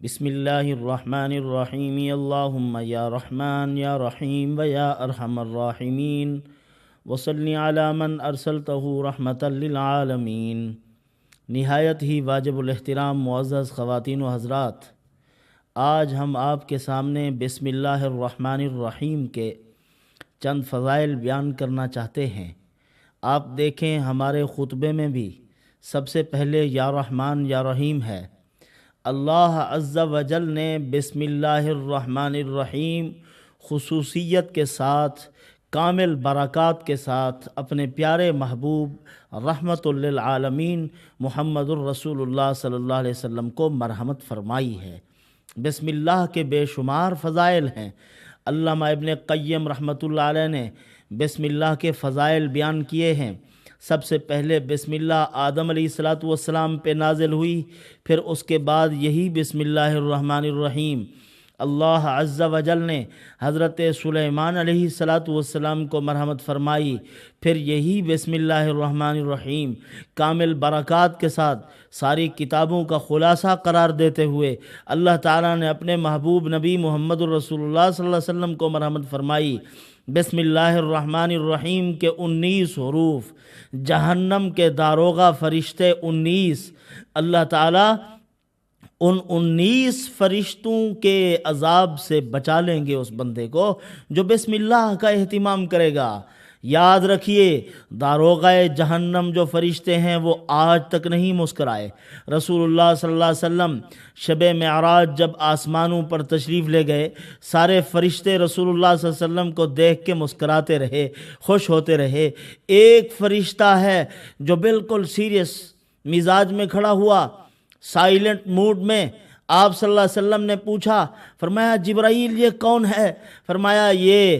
بسم اللہ الرحمن الرحیم اللہم یا رحمن یا رحیم و یا ارحم الراحمین وصلی علی من ارسلتہ رحمتا للعالمین۔ نہایت ہی واجب الاحترام معزز خواتین و حضرات، آج ہم آپ کے سامنے بسم اللہ الرحمن الرحیم کے چند فضائل بیان کرنا چاہتے ہیں۔ آپ دیکھیں ہمارے خطبے میں بھی سب سے پہلے یا رحمان یا رحیم ہے۔ اللہ عز و جل نے بسم اللہ الرحمن الرحیم خصوصیت کے ساتھ، کامل برکات کے ساتھ اپنے پیارے محبوب رحمت للعالمین محمد الرسول اللہ صلی اللہ علیہ وسلم کو مرحمت فرمائی ہے۔ بسم اللہ کے بے شمار فضائل ہیں۔ علامہ ابن قیم رحمۃ اللہ علیہ نے بسم اللہ کے فضائل بیان کیے ہیں۔ سب سے پہلے بسم اللہ آدم علیہ السلام پہ نازل ہوئی، پھر اس کے بعد یہی بسم اللہ الرحمن الرحیم اللہ عز و جل نے حضرت سلیمان علیہ السلام کو مرحمت فرمائی، پھر یہی بسم اللہ الرحمن الرحیم کامل برکات کے ساتھ ساری کتابوں کا خلاصہ قرار دیتے ہوئے اللہ تعالیٰ نے اپنے محبوب نبی محمد الرسول اللہ صلی اللہ علیہ وسلم کو مرحمت فرمائی۔ بسم اللہ الرحمن الرحیم کے 19 حروف، جہنم کے داروغہ فرشتے 19، اللہ تعالیٰ ان 19 فرشتوں کے عذاب سے بچا لیں گے اس بندے کو جو بسم اللہ کا اہتمام کرے گا۔ یاد رکھیے، داروغہ جہنم جو فرشتے ہیں وہ آج تک نہیں مسکرائے۔ رسول اللہ صلی اللہ علیہ وسلم شب معراج جب آسمانوں پر تشریف لے گئے، سارے فرشتے رسول اللہ صلی اللہ علیہ وسلم کو دیکھ کے مسکراتے رہے، خوش ہوتے رہے۔ ایک فرشتہ ہے جو بالکل سیریس مزاج میں کھڑا ہوا، سائلنٹ موڈ میں۔ آپ صلی اللہ علیہ وسلم نے پوچھا، فرمایا جبرائیل یہ کون ہے؟ فرمایا یہ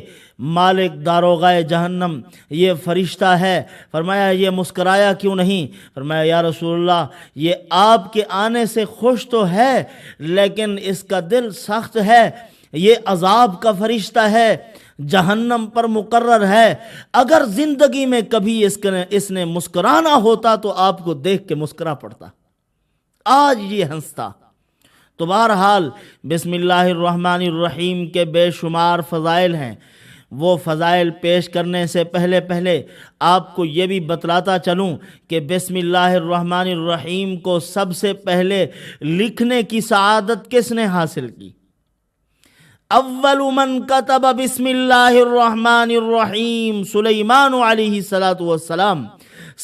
مالک داروغہ جہنم، یہ فرشتہ ہے۔ فرمایا یہ مسکرایا کیوں نہیں؟ فرمایا یا رسول اللہ یہ آپ کے آنے سے خوش تو ہے لیکن اس کا دل سخت ہے، یہ عذاب کا فرشتہ ہے، جہنم پر مقرر ہے۔ اگر زندگی میں کبھی اس نے مسکرانا ہوتا تو آپ کو دیکھ کے مسکرا پڑتا، آج یہ ہنستا۔ تو بہرحال بسم اللہ الرحمن الرحیم کے بے شمار فضائل ہیں۔ وہ فضائل پیش کرنے سے پہلے آپ کو یہ بھی بتلاتا چلوں کہ بسم اللہ الرحمن الرحیم کو سب سے پہلے لکھنے کی سعادت کس نے حاصل کی؟ اول من کتب بسم اللہ الرحمن الرحیم سلیمان علیہ السلام۔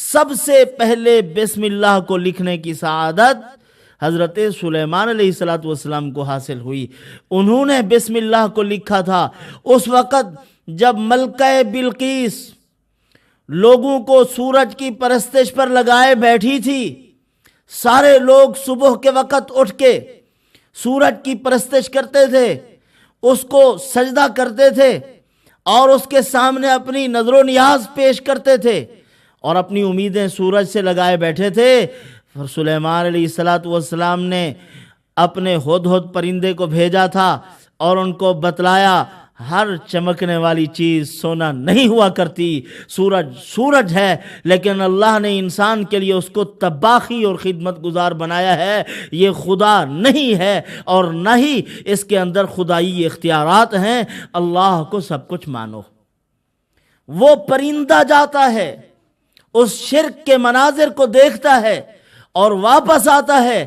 سب سے پہلے بسم اللہ کو لکھنے کی سعادت حضرت سلیمان علیہ السلام کو حاصل ہوئی۔ انہوں نے بسم اللہ کو لکھا تھا اس وقت جب ملکہ بلقیس لوگوں کو سورج کی پرستش پر لگائے بیٹھی تھی۔ سارے لوگ صبح کے وقت اٹھ کے سورج کی پرستش کرتے تھے، اس کو سجدہ کرتے تھے اور اس کے سامنے اپنی نظر و نیاز پیش کرتے تھے اور اپنی امیدیں سورج سے لگائے بیٹھے تھے۔ سلیمان علیہ السلام نے اپنے ہدہد پرندے کو بھیجا تھا اور ان کو بتلایا ہر چمکنے والی چیز سونا نہیں ہوا کرتی، سورج ہے، لیکن اللہ نے انسان کے لیے اس کو طباخی اور خدمت گزار بنایا ہے۔ یہ خدا نہیں ہے اور نہ ہی اس کے اندر خدائی اختیارات ہیں۔ اللہ کو سب کچھ مانو۔ وہ پرندہ جاتا ہے، اس شرک کے مناظر کو دیکھتا ہے اور واپس آتا ہے۔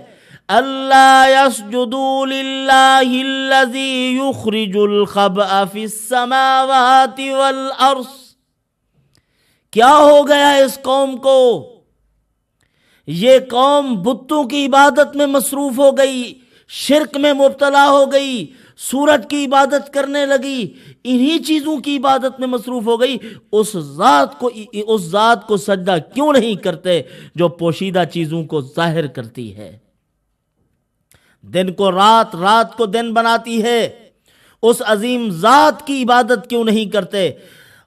اللہ یسجدوا للہ الذی یخرج الخبأ فی السماوات والارض۔ کیا ہو گیا اس قوم کو؟ یہ قوم بتوں کی عبادت میں مصروف ہو گئی، شرک میں مبتلا ہو گئی، سورج کی عبادت کرنے لگی، انہی چیزوں کی عبادت میں مصروف ہو گئی۔ اس ذات کو سجدہ کیوں نہیں کرتے جو پوشیدہ چیزوں کو ظاہر کرتی ہے، دن کو رات، رات کو دن بناتی ہے؟ اس عظیم ذات کی عبادت کیوں نہیں کرتے؟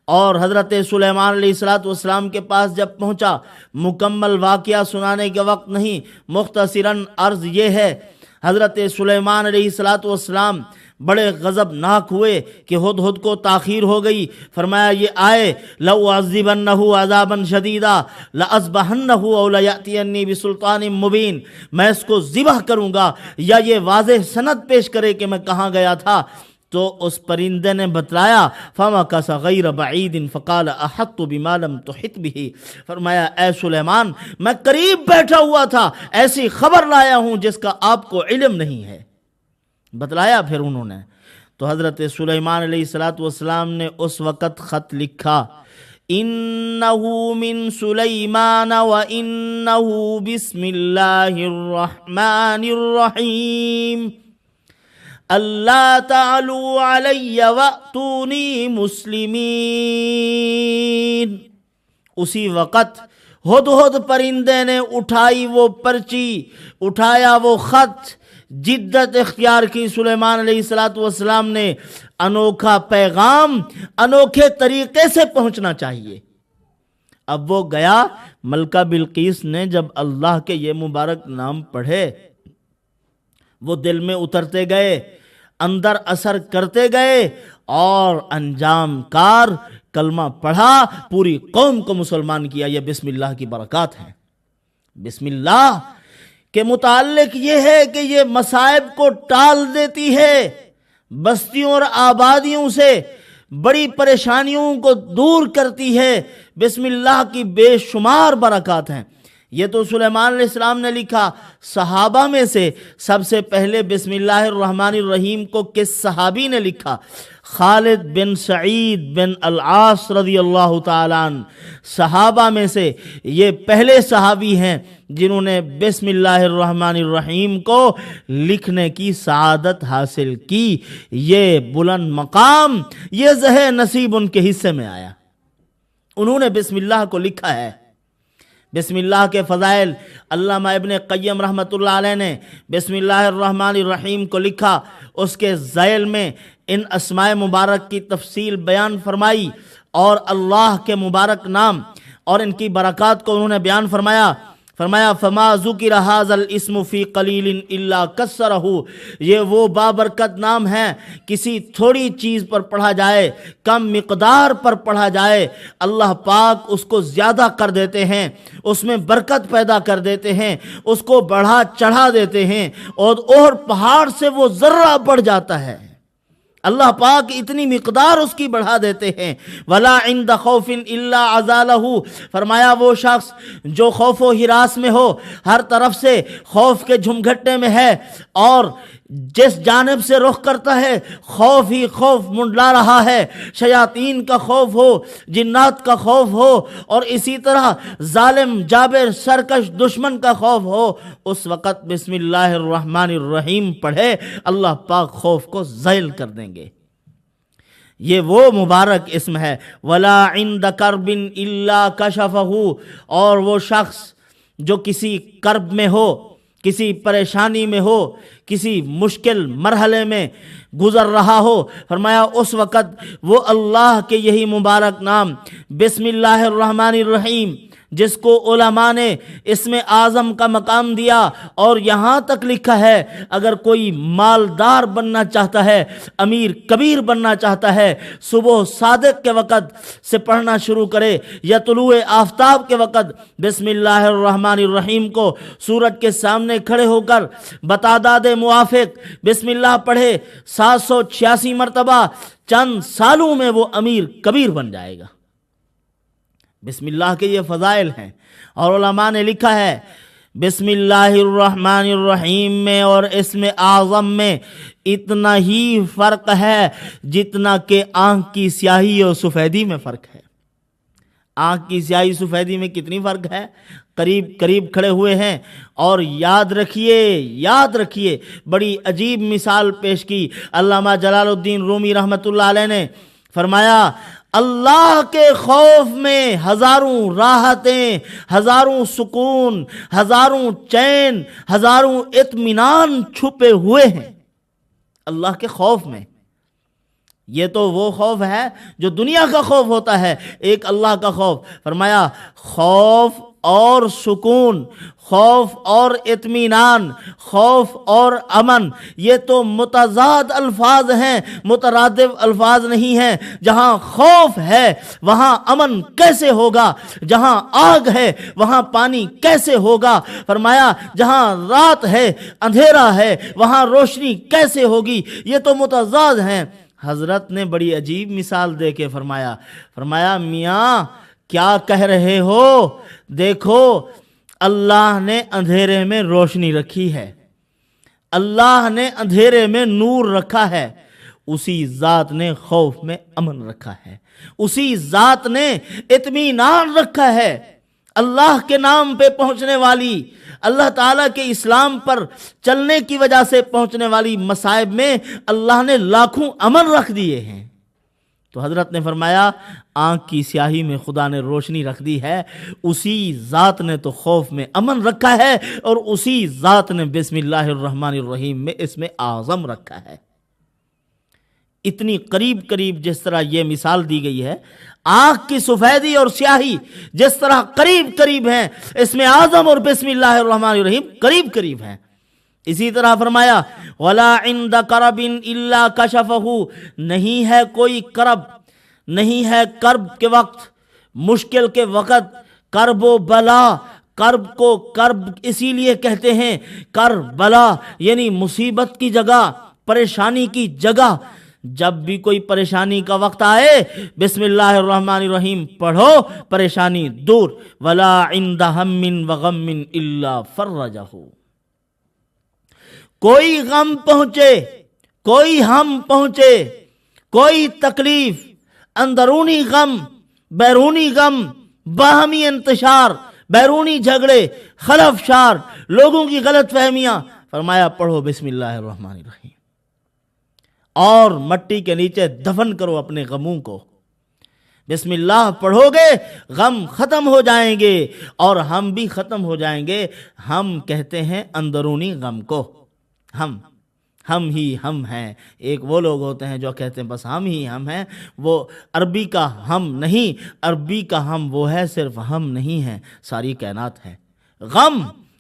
اور حضرت سلیمان علیہ السلام کے پاس جب پہنچا، مکمل واقعہ سنانے کے وقت نہیں، مختصراً عرض یہ ہے، حضرت سلیمان علیہ السلام بڑے غضبناک ہوئے کہ ہدہد کو تاخیر ہو گئی. فرمایا یہ آئے لَأُعَذِّبَنَّهُ عَذَابًا شَدِيدًا لَأَذْبَحَنَّهُ أَوْ لَيَأْتِيَنِّي بِسُلْطَانٍ مُبِينٍ، میں اس کو ذبح کروں گا یا یہ واضح سند پیش کرے کہ میں کہاں گیا تھا. تو اس پرندے نے بتلایا فَمَكَثَ غَيْرَ بَعِيدٍ فَقَالَ أَحَطْتُ بِمَا لَمْ تُحِطْ بِهِ، فرمایا اے سلیمان میں قریب بیٹھا ہوا تھا، ایسی خبر لایا ہوں جس کا آپ کو علم نہیں ہے. بتلایا پھر انہوں نے. تو حضرت سلیمان علیہ السلام نے اس وقت خط لکھا اِنَّهُ مِن سُلَيْمَانَ وَإِنَّهُ بِسْمِ اللَّهِ الرَّحْمَنِ الرَّحِيمِ اللہ تعلوا علی وأتونی مسلمین. اسی وقت ہدہد پرندے نے اٹھائی وہ پرچی، اٹھایا وہ خط، جدت اختیار کی سلیمان علیہ السلام نے. انوکھا پیغام انوکھے طریقے سے پہنچنا چاہیے. اب وہ گیا، ملکہ بلقیس نے جب اللہ کے یہ مبارک نام پڑھے وہ دل میں اترتے گئے، اندر اثر کرتے گئے، اور انجام کار کلمہ پڑھا، پوری قوم کو مسلمان کیا. یہ بسم اللہ کی برکات ہیں. بسم اللہ کے متعلق یہ ہے کہ یہ مصائب کو ٹال دیتی ہے، بستیوں اور آبادیوں سے بڑی پریشانیوں کو دور کرتی ہے. بسم اللہ کی بے شمار برکات ہیں. یہ تو سلیمان علیہ السلام نے لکھا. صحابہ میں سے سب سے پہلے بسم اللہ الرحمن الرحیم کو کس صحابی نے لکھا؟ خالد بن سعید بن العاص رضی اللہ تعالیٰ عنہ. صحابہ میں سے یہ پہلے صحابی ہیں جنہوں نے بسم اللہ الرحمن الرحیم کو لکھنے کی سعادت حاصل کی. یہ بلند مقام، یہ زہ نصیب ان کے حصے میں آیا. انہوں نے بسم اللہ کو لکھا ہے. بسم اللہ کے فضائل علامہ ابن قیم رحمۃ اللہ علیہ نے بسم اللہ الرحمن الرحیم کو لکھا. اس کے ذیل میں ان اسماء مبارک کی تفصیل بیان فرمائی اور اللہ کے مبارک نام اور ان کی برکات کو انہوں نے بیان فرمایا. فما ذکر ھذا الاسم فی قلیل الا کثرہ، یہ وہ بابرکت نام ہے کسی تھوڑی چیز پر پڑھا جائے، کم مقدار پر پڑھا جائے، اللہ پاک اس کو زیادہ کر دیتے ہیں، اس میں برکت پیدا کر دیتے ہیں، اس کو بڑھا چڑھا دیتے ہیں، اور پہاڑ سے وہ ذرہ بڑھ جاتا ہے. اللہ پاک اتنی مقدار اس کی بڑھا دیتے ہیں. ولا عند خوف الا ازالہ، فرمایا وہ شخص جو خوف و ہراس میں ہو، ہر طرف سے خوف کے جھمگھٹے میں ہے، اور جس جانب سے رخ کرتا ہے خوف ہی خوف منڈلا رہا ہے، شیاطین کا خوف ہو، جنات کا خوف ہو، اور اسی طرح ظالم جابر سرکش دشمن کا خوف ہو، اس وقت بسم اللہ الرحمن الرحیم پڑھے، اللہ پاک خوف کو زائل کر دیں گے. یہ وہ مبارک اسم ہے. ولا عند کرب الا کشفہ، اور وہ شخص جو کسی کرب میں ہو، کسی پریشانی میں ہو، کسی مشکل مرحلے میں گزر رہا ہو، فرمایا اس وقت وہ اللہ کے یہی مبارک نام بسم اللہ الرحمن الرحیم، جس کو علماء نے اسم اعظم کا مقام دیا، اور یہاں تک لکھا ہے اگر کوئی مالدار بننا چاہتا ہے، امیر کبیر بننا چاہتا ہے، صبح صادق کے وقت سے پڑھنا شروع کرے یا طلوع آفتاب کے وقت بسم اللہ الرحمن الرحیم کو سورج کے سامنے کھڑے ہو کر بتعداد موافق بسم اللہ پڑھے 786 مرتبہ، چند سالوں میں وہ امیر کبیر بن جائے گا. بسم اللہ کے یہ فضائل ہیں. اور علماء نے لکھا ہے بسم اللہ الرحمن الرحیم میں اور اسم اعظم میں اتنا ہی فرق ہے جتنا کہ آنکھ کی سیاہی اور سفیدی میں فرق ہے. آنکھ کی سیاہی سفیدی میں کتنی فرق ہے؟ قریب قریب کھڑے ہوئے ہیں. اور یاد رکھیے بڑی عجیب مثال پیش کی علامہ جلال الدین رومی رحمۃ اللہ علیہ نے. فرمایا اللہ کے خوف میں ہزاروں راحتیں، ہزاروں سکون، ہزاروں چین، ہزاروں اطمینان چھپے ہوئے ہیں اللہ کے خوف میں. یہ تو وہ خوف ہے جو دنیا کا خوف ہوتا ہے، ایک اللہ کا خوف. فرمایا خوف اور سکون، خوف اور اطمینان، خوف اور امن، یہ تو متضاد الفاظ ہیں، مترادف الفاظ نہیں ہیں۔ جہاں خوف ہے وہاں امن کیسے ہوگا؟ جہاں آگ ہے وہاں پانی کیسے ہوگا؟ فرمایا جہاں رات ہے اندھیرا ہے وہاں روشنی کیسے ہوگی؟ یہ تو متضاد ہیں۔ حضرت نے بڑی عجیب مثال دے کے فرمایا میاں کیا کہہ رہے ہو؟ دیکھو اللہ نے اندھیرے میں روشنی رکھی ہے، اللہ نے اندھیرے میں نور رکھا ہے، اسی ذات نے خوف میں امن رکھا ہے، اسی ذات نے اطمینان رکھا ہے۔ اللہ کے نام پہ پہنچنے والی، اللہ تعالیٰ کے اسلام پر چلنے کی وجہ سے پہنچنے والی مصائب میں اللہ نے لاکھوں امن رکھ دیے ہیں۔ تو حضرت نے فرمایا آنکھ کی سیاہی میں خدا نے روشنی رکھ دی ہے، اسی ذات نے تو خوف میں امن رکھا ہے، اور اسی ذات نے بسم اللہ الرحمن الرحیم میں اسم اعظم رکھا ہے۔ اتنی قریب جس طرح یہ مثال دی گئی ہے، آنکھ کی سفیدی اور سیاہی جس طرح قریب ہیں، اسم اعظم اور بسم اللہ الرحمن الرحیم قریب ہیں۔ اسی طرح فرمایا وَلَا عِنْدَ كَرَبٍ إِلَّا كَشَفَهُ، نہیں ہے کوئی کرب، نہیں ہے کرب کے وقت، مشکل کے وقت، کرب و بلا۔ کرب کو کرب اسی لیے کہتے ہیں، کربلا یعنی مصیبت کی جگہ، پریشانی کی جگہ۔ جب بھی کوئی پریشانی کا وقت آئے بسم اللہ الرحمن الرحیم پڑھو، پریشانی دور۔ وَلَا عِنْدَ هَمٍّ وَغَمٍّ إِلَّا فَرَّجَهُ، کوئی غم پہنچے، کوئی ہم پہنچے، کوئی تکلیف، اندرونی غم، بیرونی غم، باہمی انتشار، بیرونی جھگڑے، خلفشار، لوگوں کی غلط فہمیاں، فرمایا پڑھو بسم اللہ الرحمن الرحیم، اور مٹی کے نیچے دفن کرو اپنے غموں کو۔ بسم اللہ پڑھو گے غم ختم ہو جائیں گے، اور ہم بھی ختم ہو جائیں گے۔ ہم کہتے ہیں اندرونی غم کو، ہم ہی ہم ہیں۔ ایک وہ لوگ ہوتے ہیں جو کہتے ہیں بس ہم ہی ہم ہیں، وہ عربی کا ہم نہیں، عربی کا ہم وہ ہے صرف ہم نہیں ہے، ساری کائنات ہے۔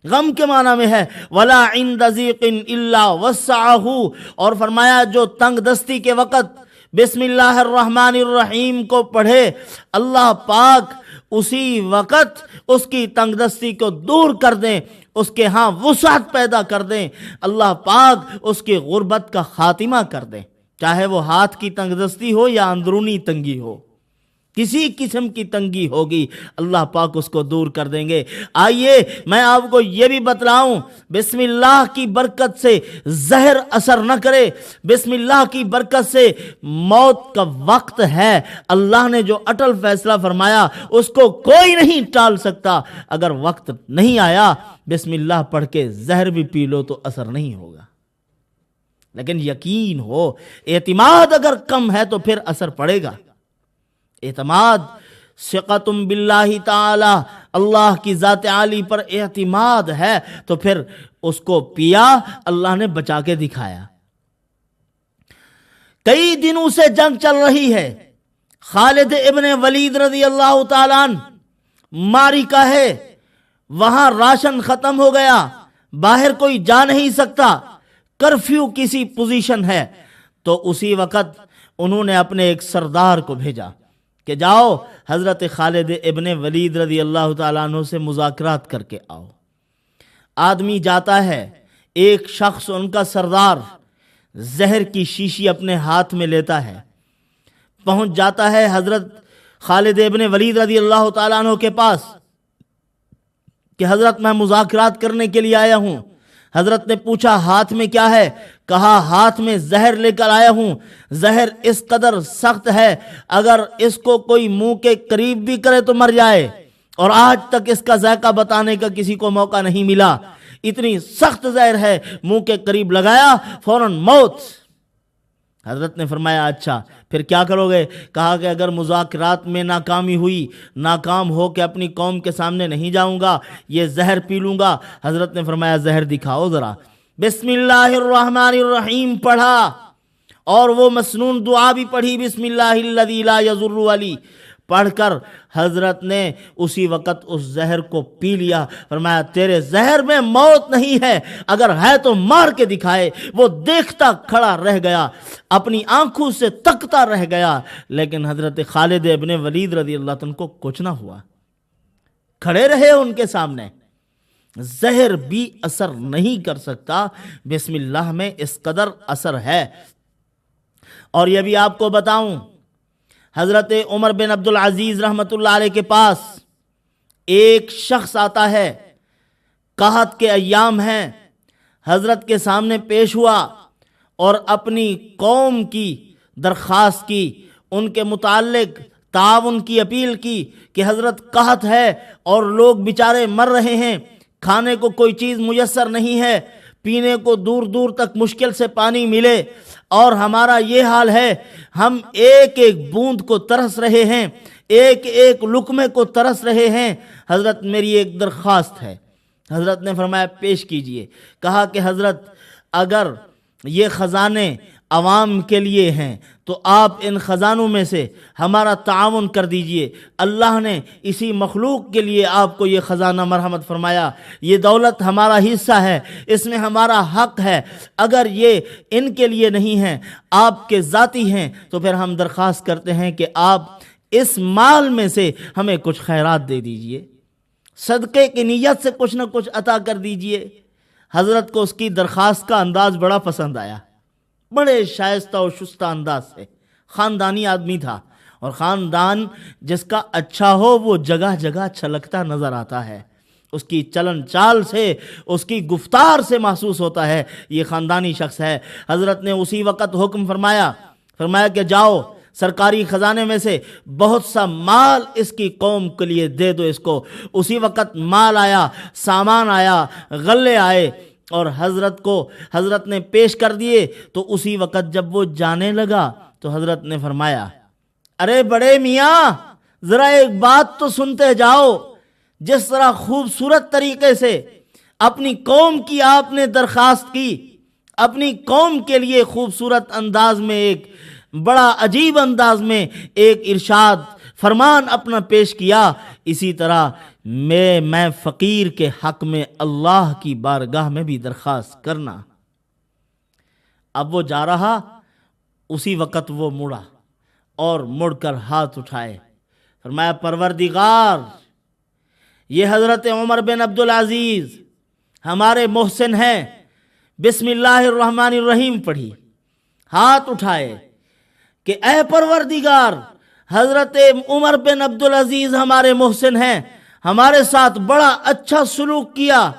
غم کے معنی میں ہے وَلَا عِنْدَ ضِيقٍ إِلَّا وَسَّعَهُ، اور فرمایا جو تنگ دستی کے وقت بسم اللہ الرحمن الرحیم کو پڑھے، اللہ پاک اسی وقت اس کی تنگ دستی کو دور کر دیں، اس کے ہاں وسعت پیدا کر دیں، اللہ پاک اس کی غربت کا خاتمہ کر دیں، چاہے وہ ہاتھ کی تنگ دستی ہو یا اندرونی تنگی ہو، کسی قسم کی تنگی ہوگی اللہ پاک اس کو دور کر دیں گے۔ آئیے میں آپ کو یہ بھی بتلاؤں، بسم اللہ کی برکت سے زہر اثر نہ کرے، بسم اللہ کی برکت سے موت کا وقت ہے، اللہ نے جو اٹل فیصلہ فرمایا اس کو کوئی نہیں ٹال سکتا۔ اگر وقت نہیں آیا بسم اللہ پڑھ کے زہر بھی پی لو تو اثر نہیں ہوگا، لیکن یقین ہو، اعتماد اگر کم ہے تو پھر اثر پڑے گا۔ اعتماد، ثقتم باللہ تعالی، اللہ کی ذات عالی پر اعتماد ہے تو پھر اس کو پیا، اللہ نے بچا کے دکھایا۔ کئی دنوں سے جنگ چل رہی ہے، خالد ابن ولید رضی اللہ تعالیٰ عنہ معرکہ ہے، وہاں راشن ختم ہو گیا، باہر کوئی جا نہیں سکتا، کرفیو کسی پوزیشن ہے، تو اسی وقت انہوں نے اپنے ایک سردار کو بھیجا کہ جاؤ حضرت خالد ابن ولید رضی اللہ تعالیٰ عنہ سے مذاکرات کر کے آؤ۔ آدمی جاتا ہے، ایک شخص ان کا سردار زہر کی شیشی اپنے ہاتھ میں لیتا ہے، پہنچ جاتا ہے حضرت خالد ابن ولید رضی اللہ تعالیٰ عنہ کے پاس کہ حضرت میں مذاکرات کرنے کے لیے آیا ہوں۔ حضرت نے پوچھا ہاتھ میں کیا ہے؟ کہا ہاتھ میں زہر لے کر آیا ہوں، زہر اس قدر سخت ہے اگر اس کو کوئی منہ کے قریب بھی کرے تو مر جائے، اور آج تک اس کا ذائقہ بتانے کا کسی کو موقع نہیں ملا، اتنی سخت زہر ہے، منہ کے قریب لگایا فوراً موت۔ حضرت نے فرمایا اچھا پھر کیا کرو گے؟ کہا کہ اگر مذاکرات میں ناکامی ہوئی، ناکام ہو کے اپنی قوم کے سامنے نہیں جاؤں گا، یہ زہر پی لوں گا۔ حضرت نے فرمایا زہر دکھاؤ ذرا۔ بسم اللہ الرحمن الرحیم پڑھا، اور وہ مسنون دعا بھی پڑھی، بسم اللہ الذی لا یضر علی، پڑھ کر حضرت نے اسی وقت اس زہر کو پی لیا. فرمایا تیرے زہر میں موت نہیں ہے، اگر ہے تو مار کے دکھائے. وہ دیکھتا کھڑا رہ گیا، اپنی آنکھوں سے تکتا رہ گیا، لیکن حضرت خالد ابن ولید رضی اللہ عنہ کو کچھ نہ ہوا. کھڑے رہے ان کے سامنے. زہر بھی اثر نہیں کر سکتا، بسم اللہ میں اس قدر اثر ہے. اور یہ بھی آپ کو بتاؤں، حضرت عمر بن عبد العزیز رحمۃ اللہ علیہ کے پاس ایک شخص آتا ہے، قحط کے ایام ہیں، حضرت کے سامنے پیش ہوا اور اپنی قوم کی درخواست کی، ان کے متعلق تعاون کی اپیل کی کہ حضرت قحط ہے اور لوگ بیچارے مر رہے ہیں، کھانے کو کوئی چیز میسر نہیں ہے، پینے کو دور دور تک مشکل سے پانی ملے، اور ہمارا یہ حال ہے، ہم ایک ایک بوند کو ترس رہے ہیں، ایک ایک لقمے کو ترس رہے ہیں. حضرت میری ایک درخواست ہے. حضرت نے فرمایا پیش کیجئے. کہا کہ حضرت اگر یہ خزانے عوام کے لیے ہیں تو آپ ان خزانوں میں سے ہمارا تعاون کر دیجئے. اللہ نے اسی مخلوق کے لیے آپ کو یہ خزانہ مرحمت فرمایا، یہ دولت ہمارا حصہ ہے، اس میں ہمارا حق ہے. اگر یہ ان کے لیے نہیں ہیں، آپ کے ذاتی ہیں، تو پھر ہم درخواست کرتے ہیں کہ آپ اس مال میں سے ہمیں کچھ خیرات دے دیجئے، صدقے کی نیت سے کچھ نہ کچھ عطا کر دیجئے. حضرت کو اس کی درخواست کا انداز بڑا پسند آیا، بڑے شائستہ و شستہ انداز سے. خاندانی آدمی تھا، اور خاندان جس کا اچھا ہو وہ جگہ جگہ چھلکتا نظر آتا ہے. اس کی چلن چال سے، اس کی گفتار سے محسوس ہوتا ہے یہ خاندانی شخص ہے. حضرت نے اسی وقت حکم فرمایا کہ جاؤ سرکاری خزانے میں سے بہت سا مال اس کی قوم کے لیے دے دو اس کو. اسی وقت مال آیا، سامان آیا، غلے آئے، اور حضرت نے پیش کر دیے. تو اسی وقت جب وہ جانے لگا تو حضرت نے فرمایا ارے بڑے میاں ذرا ایک بات تو سنتے جاؤ. جس طرح خوبصورت طریقے سے اپنی قوم کی آپ نے درخواست کی، اپنی قوم کے لیے خوبصورت انداز میں، ایک بڑا عجیب انداز میں ایک ارشاد فرمان اپنا پیش کیا، اسی طرح میں فقیر کے حق میں اللہ کی بارگاہ میں بھی درخواست کرنا. اب وہ جا رہا، اسی وقت وہ مڑا اور مڑ کر ہاتھ اٹھائے. فرمایا پروردگار، یہ حضرت عمر بن عبد العزیز ہمارے محسن ہیں. بسم اللہ الرحمن الرحیم پڑھی، ہاتھ اٹھائے کہ اے پروردگار، حضرت عمر بن عبد العزیز ہمارے محسن ہیں، ہمارے ساتھ بڑا اچھا سلوک کیا،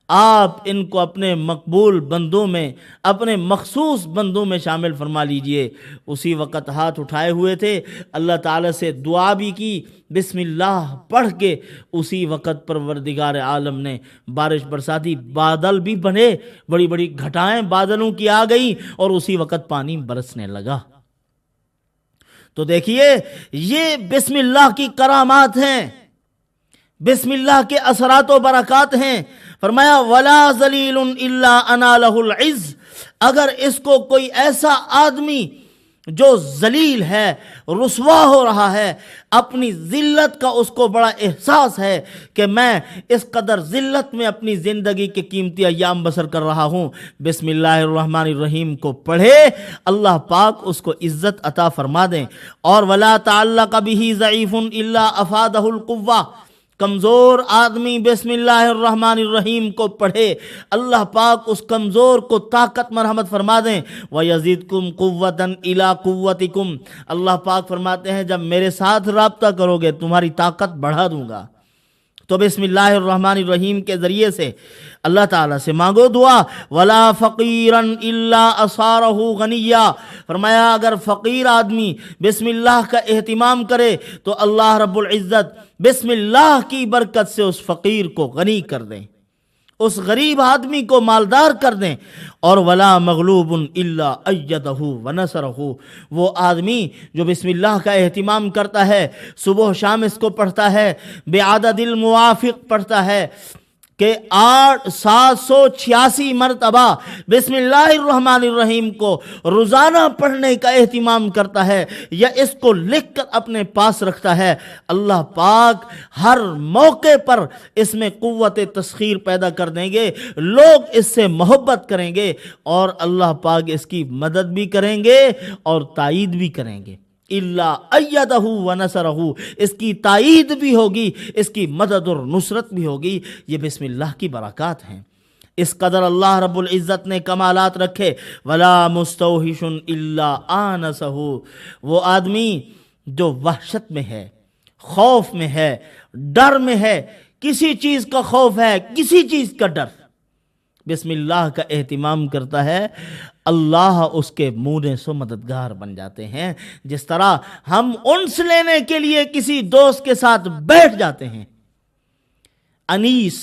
آپ ان کو اپنے مقبول بندوں میں، اپنے مخصوص بندوں میں شامل فرما لیجئے. اسی وقت ہاتھ اٹھائے ہوئے تھے، اللہ تعالیٰ سے دعا بھی کی، بسم اللہ پڑھ کے اسی وقت پروردگار عالم نے بارش برساتی، بادل بھی بنے، بڑی بڑی گھٹائیں بادلوں کی آ گئی، اور اسی وقت پانی برسنے لگا. تو دیکھیے یہ بسم اللہ کی کرامات ہیں، بسم اللہ کے اثرات و برکات ہیں. فرمایا ولا ذلیل الا انالہ العز. اگر اس کو کوئی ایسا آدمی جو ذلیل ہے، رسوا ہو رہا ہے، اپنی ذلت کا اس کو بڑا احساس ہے کہ میں اس قدر ذلت میں اپنی زندگی کے قیمتی ایام بسر کر رہا ہوں، بسم اللہ الرحمن الرحیم کو پڑھے، اللہ پاک اس کو عزت عطا فرما دیں. اور ولا تعلق به ضعیف الا افادہ القوہ. کمزور آدمی بسم اللہ الرحمن الرحیم کو پڑھے، اللہ پاک اس کمزور کو طاقت مرحمت فرما دیں. وَيَزِدْكُمْ قُوَّةً إِلَىٰ قُوَّتِكُمْ. اللہ پاک فرماتے ہیں جب میرے ساتھ رابطہ کرو گے تمہاری طاقت بڑھا دوں گا. تو بسم اللہ الرحمن الرحیم کے ذریعے سے اللہ تعالیٰ سے مانگو دعا. وَلَا فَقِيرًا إِلَّا أَصَارَهُ غَنِيًّا. فرمایا اگر فقیر آدمی بسم اللہ کا اہتمام کرے تو اللہ رب العزت بسم اللہ کی برکت سے اس فقیر کو غنی کر دیں، اس غریب آدمی کو مالدار کر دیں. اور ولا مغلوب الا ایدہ ونصرہ. وہ آدمی جو بسم اللہ کا اہتمام کرتا ہے، صبح و شام اس کو پڑھتا ہے، بعدد الموافق پڑھتا ہے، کہ 786 مرتبہ بسم اللہ الرحمن الرحیم کو روزانہ پڑھنے کا اہتمام کرتا ہے یا اس کو لکھ کر اپنے پاس رکھتا ہے، اللہ پاک ہر موقع پر اس میں قوت تسخیر پیدا کر دیں گے، لوگ اس سے محبت کریں گے اور اللہ پاک اس کی مدد بھی کریں گے اور تائید بھی کریں گے۔ اللہ ایدہ و نصرہ، اس کی تائید بھی ہوگی، اس کی مدد اور نصرت بھی ہوگی۔ یہ بسم اللہ کی برکات ہیں۔ اس قدر اللہ رب العزت نے کمالات رکھے۔ ولا مستوحش الا آنسہ، وہ آدمی جو وحشت میں ہے، خوف میں ہے، ڈر میں ہے، کسی چیز کا خوف ہے، کسی چیز کا ڈر، بسم اللہ کا اہتمام کرتا ہے، اللہ اس کے مونے سے مددگار بن جاتے ہیں۔ جس طرح ہم انس لینے کے لیے کسی دوست کے ساتھ بیٹھ جاتے ہیں، انیس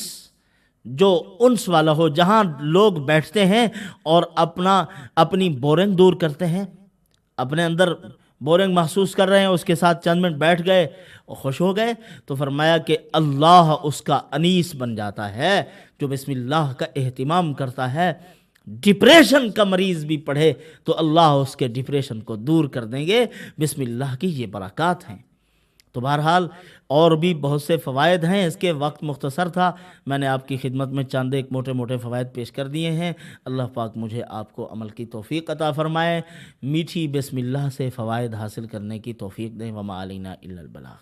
جو انس والا ہو، جہاں لوگ بیٹھتے ہیں اور اپنی بورنگ دور کرتے ہیں، اپنے اندر بورنگ محسوس کر رہے ہیں، اس کے ساتھ چند منٹ بیٹھ گئے اور خوش ہو گئے، تو فرمایا کہ اللہ اس کا انیس بن جاتا ہے جو بسم اللہ کا اہتمام کرتا ہے۔ ڈپریشن کا مریض بھی پڑھے تو اللہ اس کے ڈپریشن کو دور کر دیں گے۔ بسم اللہ کی یہ برکات ہیں۔ تو بہرحال اور بھی بہت سے فوائد ہیں، اس کے وقت مختصر تھا، میں نے آپ کی خدمت میں چند ایک موٹے موٹے فوائد پیش کر دیے ہیں۔ اللہ پاک مجھے آپ کو عمل کی توفیق عطا فرمائے، میٹھی بسم اللہ سے فوائد حاصل کرنے کی توفیق دیں۔ وما علینا الا البلاغ۔